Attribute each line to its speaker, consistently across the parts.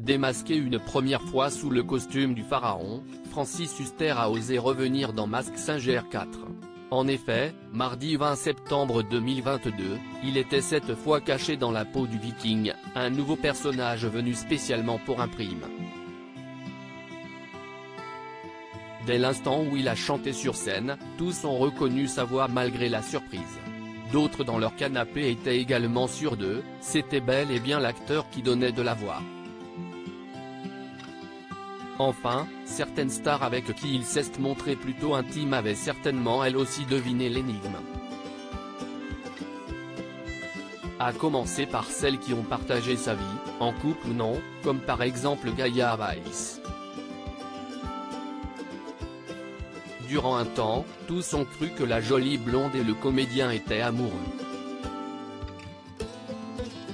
Speaker 1: Démasqué une première fois sous le costume du pharaon, Francis Huster a osé revenir dans Mask Singer 4. En effet, mardi 20 septembre 2022, il était cette fois caché dans la peau du Viking, un nouveau personnage venu spécialement pour un prime. Dès l'instant où il a chanté sur scène, tous ont reconnu sa voix malgré la surprise. D'autres dans leur canapé étaient également sûrs d'eux, c'était bel et bien l'acteur qui donnait de la voix. Enfin, certaines stars avec qui il s'est montré plutôt intime avaient certainement elles aussi deviné l'énigme. À commencer par celles qui ont partagé sa vie, en couple ou non, comme par exemple Gaia Weiss. Durant un temps, tous ont cru que la jolie blonde et le comédien étaient amoureux.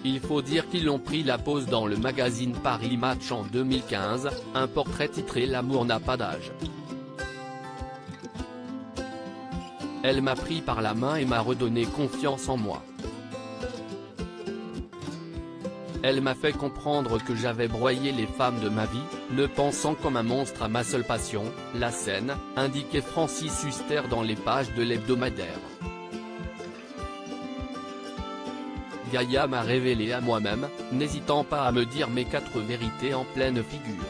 Speaker 1: Il faut dire qu'ils ont pris la pose dans le magazine Paris Match en 2015, un portrait titré L'amour n'a pas d'âge. Elle m'a pris par la main et m'a redonné confiance en moi. Elle m'a fait comprendre que j'avais broyé les femmes de ma vie, ne pensant comme un monstre à ma seule passion, la scène, indiquait Francis Huster dans les pages de l'hebdomadaire. Gaia m'a révélé à moi-même, n'hésitant pas à me dire mes 4 vérités en pleine figure.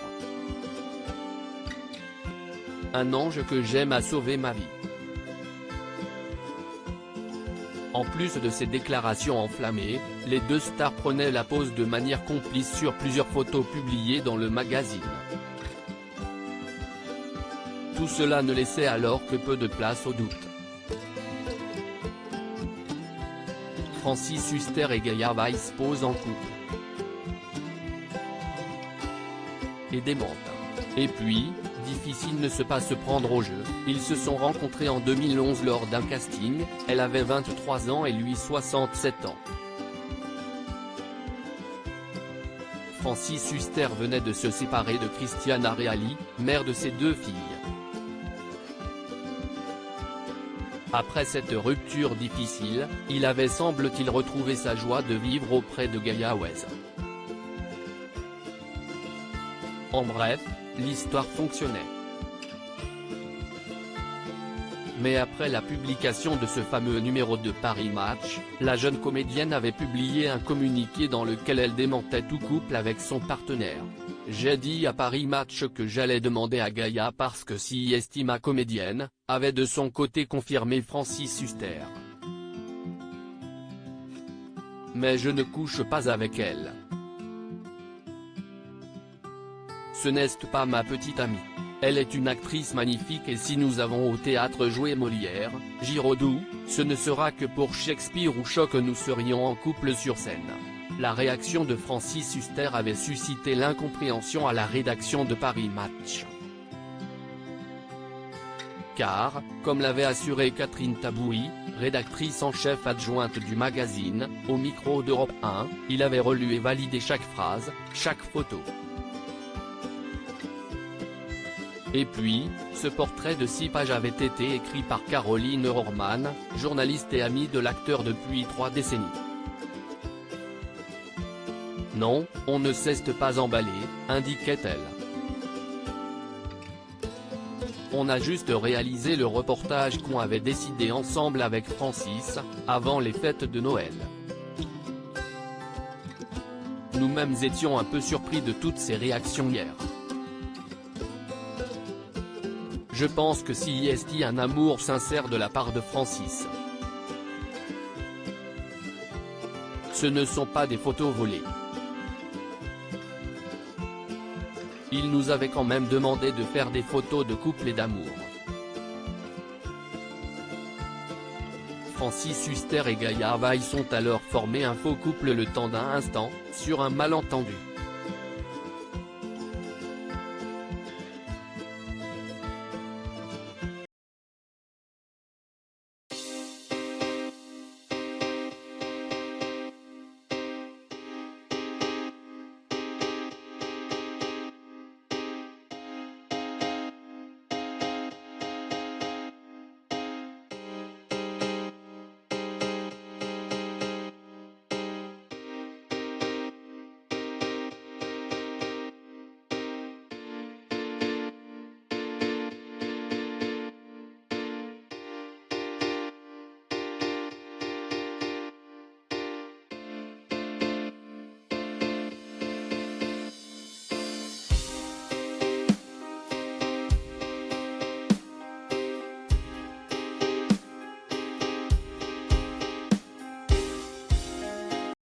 Speaker 1: Un ange que j'aime a sauvé ma vie. En plus de ces déclarations enflammées, les deux stars prenaient la pose de manière complice sur plusieurs photos publiées dans le magazine. Tout cela ne laissait alors que peu de place au doute. Francis Huster et Gaia Weiss posent en couple. Et démentent. Et puis, difficile ne se pas se prendre au jeu, ils se sont rencontrés en 2011 lors d'un casting, elle avait 23 ans et lui 67 ans. Francis Huster venait de se séparer de Christiana Reali, mère de ses 2 filles. Après cette rupture difficile, il avait semble-t-il retrouvé sa joie de vivre auprès de Gaia Weiss. En bref, l'histoire fonctionnait. Mais après la publication de ce fameux numéro de Paris Match, la jeune comédienne avait publié un communiqué dans lequel elle démentait tout couple avec son partenaire. J'ai dit à Paris Match que j'allais demander à Gaia parce que si estime ma comédienne, avait de son côté confirmé Francis Huster. Mais je ne couche pas avec elle. Ce n'est pas ma petite amie. Elle est une actrice magnifique et si nous avons au théâtre joué Molière, Giraudoux, ce ne sera que pour Shakespeare ou Choc que nous serions en couple sur scène. La réaction de Francis Huster avait suscité l'incompréhension à la rédaction de Paris Match. Car, comme l'avait assuré Catherine Tabouy, rédactrice en chef adjointe du magazine, au micro d'Europe 1, il avait relu et validé chaque phrase, chaque photo. Et puis, ce portrait de 6 pages avait été écrit par Caroline Rohrmann, journaliste et amie de l'acteur depuis 3 décennies. Non, on ne s'est pas emballé, indiquait-elle. On a juste réalisé le reportage qu'on avait décidé ensemble avec Francis, avant les fêtes de Noël. Nous-mêmes étions un peu surpris de toutes ces réactions hier. Je pense que s'il y a un amour sincère de la part de Francis. Ce ne sont pas des photos volées. Il nous avait quand même demandé de faire des photos de couple et d'amour. Francis Huster et Gaia Weiss ont alors formé un faux couple le temps d'un instant, sur un malentendu.